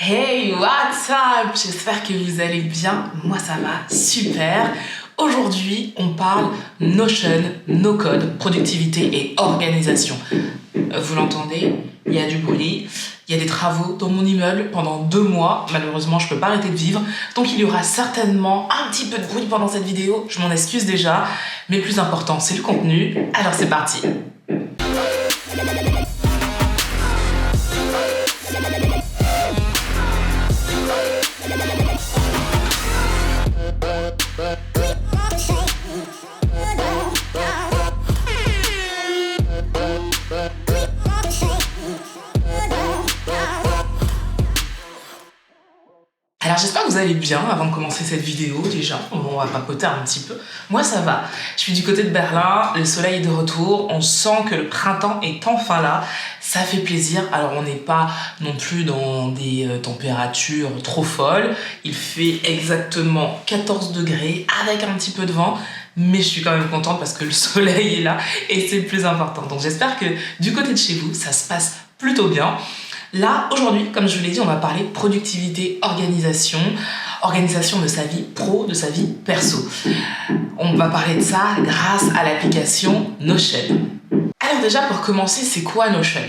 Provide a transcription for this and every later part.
Hey, what's up? J'espère que vous allez bien. Moi, ça va super. Aujourd'hui, on parle Notion, no-code, productivité et organisation. Vous l'entendez? Il y a du bruit. Il y a des travaux dans mon immeuble pendant 2 mois. Malheureusement, je ne peux pas arrêter de vivre. Donc, il y aura certainement un petit peu de bruit pendant cette vidéo. Je m'en excuse déjà. Mais le plus important, c'est le contenu. Alors, c'est parti. Alors j'espère que vous allez bien avant de commencer cette vidéo déjà. On va papoter un petit peu. Moi ça va. Je suis du côté de Berlin, le soleil est de retour, on sent que le printemps est enfin là. Ça fait plaisir. Alors on n'est pas non plus dans des températures trop folles. Il fait exactement 14 degrés avec un petit peu de vent. Mais je suis quand même contente parce que le soleil est là et c'est le plus important. Donc j'espère que du côté de chez vous, ça se passe plutôt bien. Là, aujourd'hui, comme je vous l'ai dit, on va parler productivité, organisation de sa vie pro, de sa vie perso. On va parler de ça grâce à l'application Notion. Alors déjà, pour commencer, c'est quoi Notion?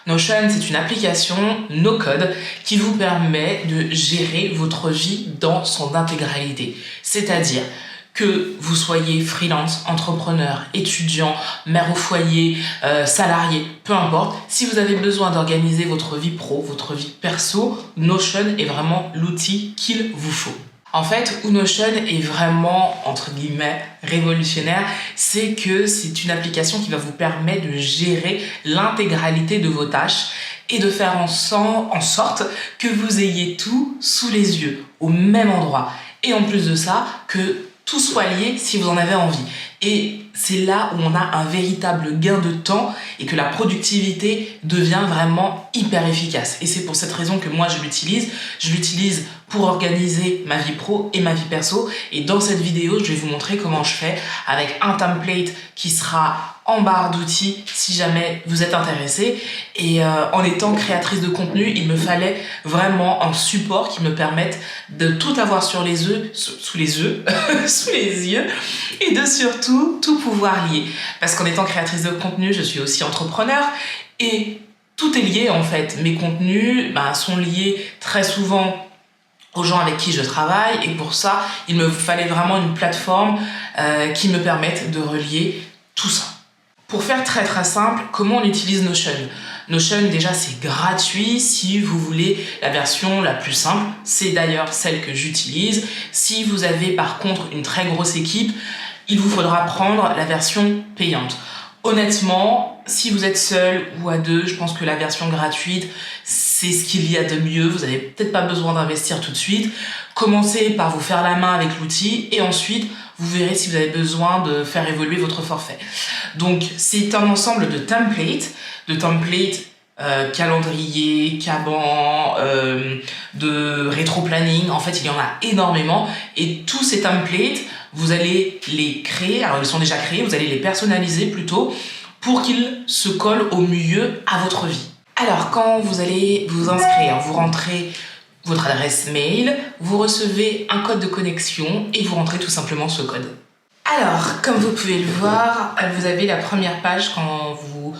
Notion, c'est une application no-code qui vous permet de gérer votre vie dans son intégralité. C'est-à-dire que vous soyez freelance, entrepreneur, étudiant, mère au foyer, salarié, peu importe, si vous avez besoin d'organiser votre vie pro, votre vie perso, Notion est vraiment l'outil qu'il vous faut. En fait, où Notion est vraiment, entre guillemets, révolutionnaire, c'est que c'est une application qui va vous permettre de gérer l'intégralité de vos tâches et de faire en sorte que vous ayez tout sous les yeux, au même endroit. Et en plus de ça, que tout soit lié si vous en avez envie. Et c'est là où on a un véritable gain de temps et que la productivité devient vraiment hyper efficace. Et c'est pour cette raison que moi je l'utilise. Je l'utilise pour organiser ma vie pro et ma vie perso. Et dans cette vidéo, je vais vous montrer comment je fais avec un template qui sera en barre d'outils si jamais vous êtes intéressé. Et en étant créatrice de contenu, il me fallait vraiment un support qui me permette de tout avoir sous les yeux et de surtout tout pouvoir lier. Parce qu'en étant créatrice de contenu, je suis aussi entrepreneur et tout est lié en fait. Mes contenus sont liés très souvent aux gens avec qui je travaille et pour ça, il me fallait vraiment une plateforme qui me permette de relier tout ça. Pour faire très très simple, comment on utilise Notion? Notion, déjà, c'est gratuit si vous voulez la version la plus simple. C'est d'ailleurs celle que j'utilise. Si vous avez par contre une très grosse équipe, il vous faudra prendre la version payante. Honnêtement, si vous êtes seul ou à deux, je pense que la version gratuite, c'est ce qu'il y a de mieux. Vous n'avez peut-être pas besoin d'investir tout de suite. Commencez par vous faire la main avec l'outil et ensuite, vous verrez si vous avez besoin de faire évoluer votre forfait. Donc, c'est un ensemble de templates calendrier, Kanban, de rétro-planning. En fait, il y en a énormément. Et tous ces templates, vous allez les créer. Alors, ils sont déjà créés. Vous allez les personnaliser plutôt pour qu'ils se collent au mieux à votre vie. Alors, quand vous allez vous inscrire, vous rentrez votre adresse mail, vous recevez un code de connexion et vous rentrez tout simplement ce code. Alors, comme vous pouvez le voir, vous avez la première page quand vous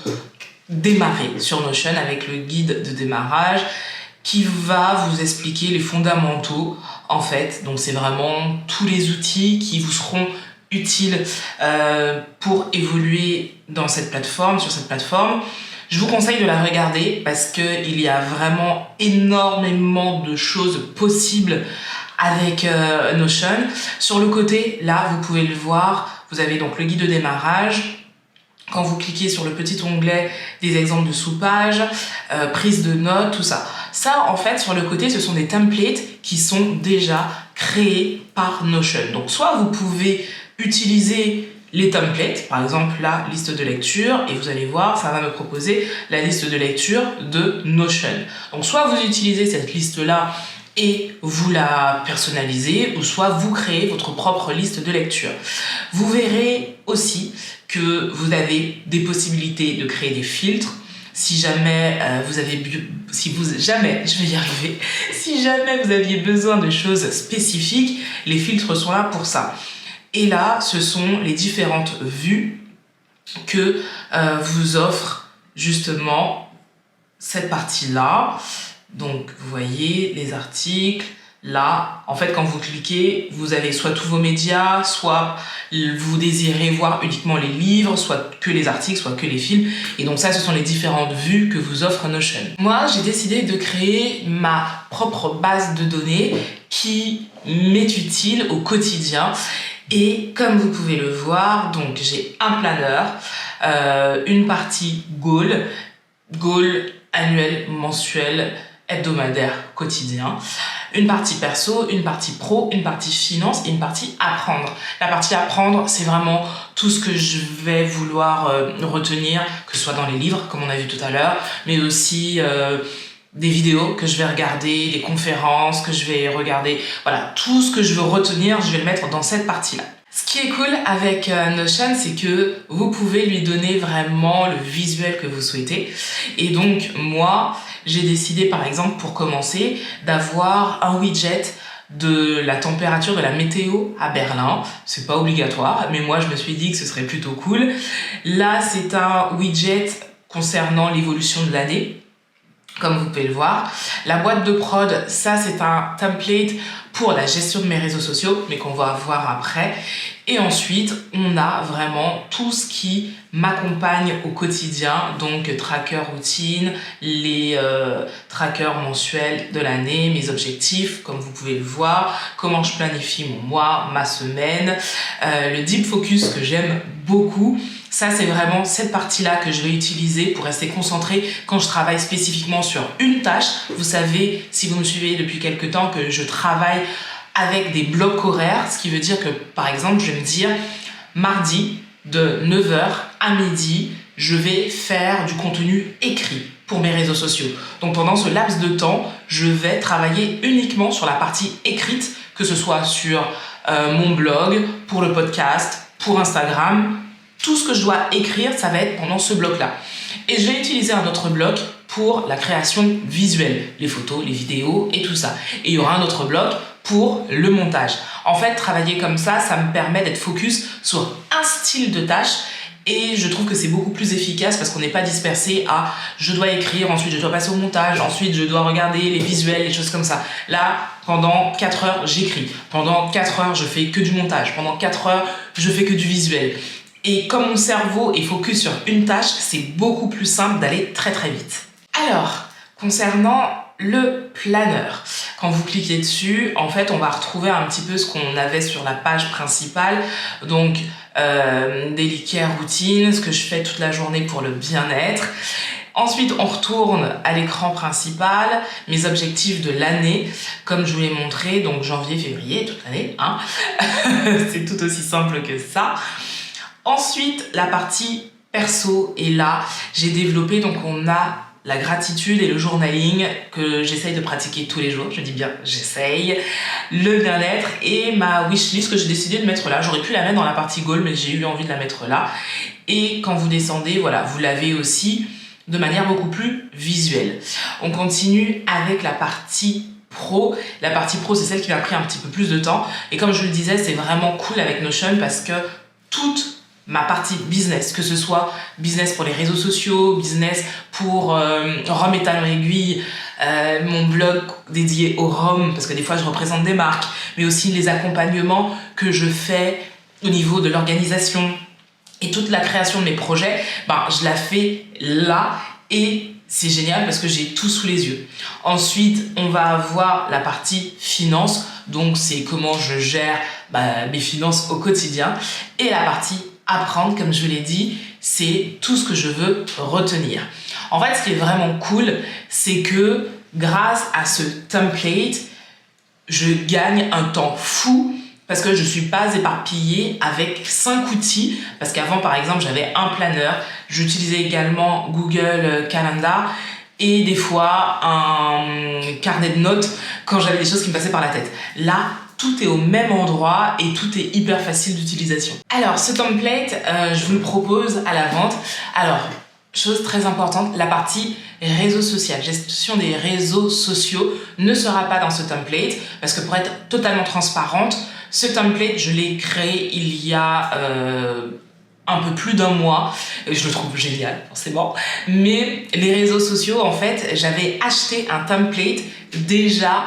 démarrez sur Notion avec le guide de démarrage qui va vous expliquer les fondamentaux en fait. Donc, c'est vraiment tous les outils qui vous seront utiles pour évoluer dans cette plateforme, sur cette plateforme. Je vous conseille de la regarder parce qu'il y a vraiment énormément de choses possibles avec Notion. Sur le côté, là, vous pouvez le voir, vous avez donc le guide de démarrage. Quand vous cliquez sur le petit onglet des exemples de sous-pages, prise de notes, tout ça. Ça, en fait, sur le côté, ce sont des templates qui sont déjà créés par Notion. Donc, soit vous pouvez utiliser les templates, par exemple la liste de lecture, et vous allez voir, ça va me proposer la liste de lecture de Notion. Donc soit vous utilisez cette liste-là et vous la personnalisez, ou soit vous créez votre propre liste de lecture. Vous verrez aussi que vous avez des possibilités de créer des filtres, Si jamais je vais y arriver, si jamais vous aviez besoin de choses spécifiques, les filtres sont là pour ça. Et là, ce sont les différentes vues que vous offre justement cette partie-là. Donc, vous voyez les articles. Là, en fait, quand vous cliquez, vous avez soit tous vos médias, soit vous désirez voir uniquement les livres, soit que les articles, soit que les films. Et donc ça, ce sont les différentes vues que vous offre Notion. Moi, j'ai décidé de créer ma propre base de données qui m'est utile au quotidien. Et comme vous pouvez le voir, donc j'ai un planeur, une partie goal annuel, mensuel, hebdomadaire, quotidien, une partie perso, une partie pro, une partie finance et une partie apprendre. La partie apprendre, c'est vraiment tout ce que je vais vouloir retenir, que ce soit dans les livres, comme on a vu tout à l'heure, mais aussi des vidéos que je vais regarder, des conférences que je vais regarder. Voilà, tout ce que je veux retenir, je vais le mettre dans cette partie-là. Ce qui est cool avec Notion, c'est que vous pouvez lui donner vraiment le visuel que vous souhaitez. Et donc, moi, j'ai décidé, par exemple, pour commencer, d'avoir un widget de la température de la météo à Berlin. C'est pas obligatoire, mais moi, je me suis dit que ce serait plutôt cool. Là, c'est un widget concernant l'évolution de l'année, comme vous pouvez le voir. La boîte de prod, ça, c'est un template pour la gestion de mes réseaux sociaux, mais qu'on va voir après. Et ensuite, on a vraiment tout ce qui m'accompagne au quotidien, donc tracker routine, les trackers mensuels de l'année, mes objectifs, comme vous pouvez le voir, comment je planifie mon mois, ma semaine, le deep focus que j'aime beaucoup. Ça, c'est vraiment cette partie-là que je vais utiliser pour rester concentrée quand je travaille spécifiquement sur une tâche. Vous savez, si vous me suivez depuis quelques temps, que je travaille avec des blocs horaires, ce qui veut dire que, par exemple, je vais me dire, mardi, de 9h à midi, je vais faire du contenu écrit pour mes réseaux sociaux. Donc, pendant ce laps de temps, je vais travailler uniquement sur la partie écrite, que ce soit sur mon blog, pour le podcast, pour Instagram. Tout ce que je dois écrire, ça va être pendant ce bloc-là. Et je vais utiliser un autre bloc pour la création visuelle, les photos, les vidéos et tout ça. Et il y aura un autre bloc pour le montage. En fait, travailler comme ça me permet d'être focus sur un style de tâche et je trouve que c'est beaucoup plus efficace parce qu'on n'est pas dispersé à je dois écrire, ensuite je dois passer au montage, ensuite je dois regarder les visuels, les choses comme ça. Là, pendant 4 heures, j'écris. Pendant 4 heures, je fais que du montage. Pendant 4 heures, je fais que du visuel. Et comme mon cerveau est focus sur une tâche, c'est beaucoup plus simple d'aller très très vite. Alors, concernant le planeur, quand vous cliquez dessus, en fait, on va retrouver un petit peu ce qu'on avait sur la page principale. Donc, daily care routine, ce que je fais toute la journée pour le bien-être. Ensuite, on retourne à l'écran principal, mes objectifs de l'année, comme je vous l'ai montré, donc janvier, février, toute l'année, hein. C'est tout aussi simple que ça. Ensuite, la partie perso, et là, j'ai développé, donc on a la gratitude et le journaling que j'essaye de pratiquer tous les jours, je dis bien j'essaye, le bien-être et ma wishlist que j'ai décidé de mettre là. J'aurais pu la mettre dans la partie goal, mais j'ai eu envie de la mettre là. Et quand vous descendez, voilà, vous l'avez aussi de manière beaucoup plus visuelle. On continue avec la partie pro. La partie pro, c'est celle qui m'a pris un petit peu plus de temps. Et comme je le disais, c'est vraiment cool avec Notion parce que toute ma partie business, que ce soit business pour les réseaux sociaux, business pour Rome et Talons Aiguilles, mon blog dédié au Rome, parce que des fois je représente des marques, mais aussi les accompagnements que je fais au niveau de l'organisation et toute la création de mes projets, je la fais là et c'est génial parce que j'ai tout sous les yeux. Ensuite, on va avoir la partie finance, donc c'est comment je gère mes finances au quotidien, et la partie apprendre, comme je vous l'ai dit, c'est tout ce que je veux retenir. En fait, ce qui est vraiment cool, c'est que grâce à ce template, je gagne un temps fou parce que je ne suis pas éparpillée avec 5 outils. Parce qu'avant, par exemple, j'avais un planeur. J'utilisais également Google Calendar et des fois un carnet de notes quand j'avais des choses qui me passaient par la tête. Là, tout est au même endroit et tout est hyper facile d'utilisation. Alors, ce template, je vous le propose à la vente. Alors, Chose très importante, la partie réseaux sociaux, gestion des réseaux sociaux ne sera pas dans ce template parce que pour être totalement transparente, ce template, je l'ai créé il y a un peu plus d'un mois. Je le trouve génial, forcément. Mais les réseaux sociaux, en fait, j'avais acheté un template déjà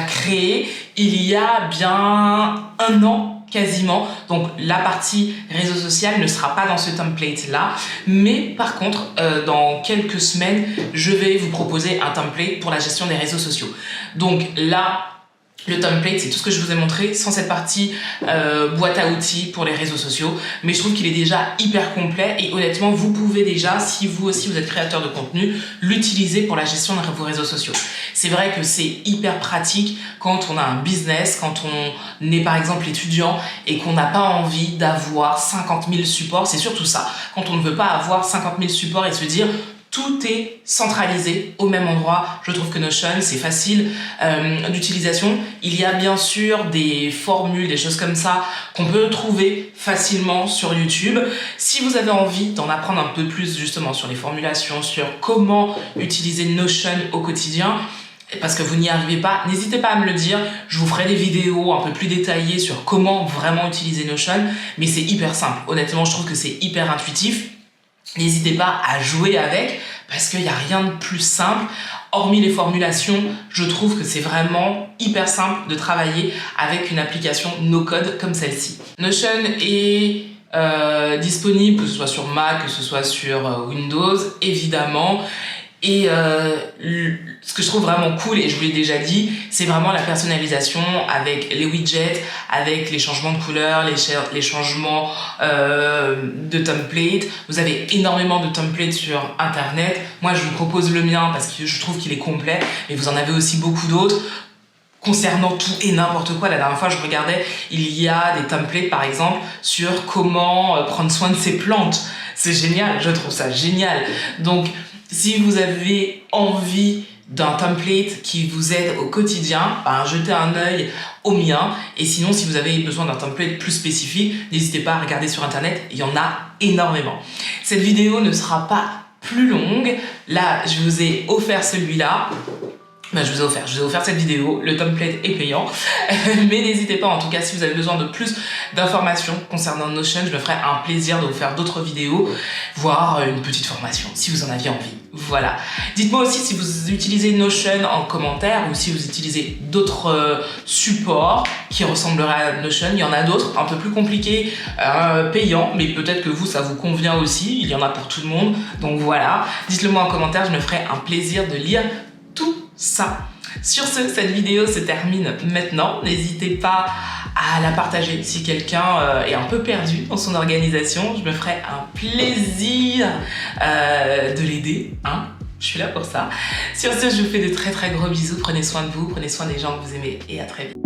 créé il y a bien un an quasiment. Donc la partie réseau social ne sera pas dans ce template là, mais par contre dans quelques semaines je vais vous proposer un template pour la gestion des réseaux sociaux. Donc là, le template, c'est tout ce que je vous ai montré sans cette partie boîte à outils pour les réseaux sociaux, mais je trouve qu'il est déjà hyper complet et honnêtement vous pouvez déjà, si vous aussi vous êtes créateur de contenu, l'utiliser pour la gestion de vos réseaux sociaux. C'est vrai que c'est hyper pratique quand on a un business, quand on est par exemple étudiant et qu'on n'a pas envie d'avoir 50 000 supports, c'est surtout ça, quand on ne veut pas avoir 50 000 supports et se dire tout est centralisé au même endroit. Je trouve que Notion, c'est facile d'utilisation. Il y a bien sûr des formules, des choses comme ça qu'on peut trouver facilement sur YouTube. Si vous avez envie d'en apprendre un peu plus justement sur les formulations, sur comment utiliser Notion au quotidien, parce que vous n'y arrivez pas, n'hésitez pas à me le dire. Je vous ferai des vidéos un peu plus détaillées sur comment vraiment utiliser Notion, mais c'est hyper simple. Honnêtement, je trouve que c'est hyper intuitif. N'hésitez pas à jouer avec parce qu'il n'y a rien de plus simple. Hormis les formulations, je trouve que c'est vraiment hyper simple de travailler avec une application no-code comme celle-ci. Notion est disponible, que ce soit sur Mac, que ce soit sur Windows, évidemment. Et ce que je trouve vraiment cool, et je vous l'ai déjà dit, c'est vraiment la personnalisation avec les widgets, avec les changements de couleurs, les changements de templates. Vous avez énormément de templates sur internet. Moi je vous propose le mien parce que je trouve qu'il est complet, mais vous en avez aussi beaucoup d'autres concernant tout et n'importe quoi. La dernière fois je regardais, il y a des templates par exemple sur comment prendre soin de ses plantes. C'est génial, je trouve ça génial. Donc si vous avez envie d'un template qui vous aide au quotidien, jetez un œil au mien. Et sinon, si vous avez besoin d'un template plus spécifique, n'hésitez pas à regarder sur internet, il y en a énormément. Cette vidéo ne sera pas plus longue. Là, je vous ai offert celui-là. Je vous ai offert cette vidéo, le template est payant, mais n'hésitez pas, en tout cas si vous avez besoin de plus d'informations concernant Notion, je me ferai un plaisir de vous faire d'autres vidéos, voire une petite formation si vous en aviez envie. Voilà. Dites-moi aussi si vous utilisez Notion en commentaire ou si vous utilisez d'autres supports qui ressembleraient à Notion. Il y en a d'autres un peu plus compliqués, payants, mais peut-être que vous, ça vous convient aussi. Il y en a pour tout le monde. Donc voilà. Dites-le moi en commentaire, je me ferai un plaisir de lire tout ça. Sur ce, cette vidéo se termine maintenant. N'hésitez pas à la partager si quelqu'un est un peu perdu dans son organisation. Je me ferai un plaisir de l'aider. Je suis là pour ça. Sur ce, je vous fais de très très gros bisous. Prenez soin de vous, prenez soin des gens que vous aimez et à très vite.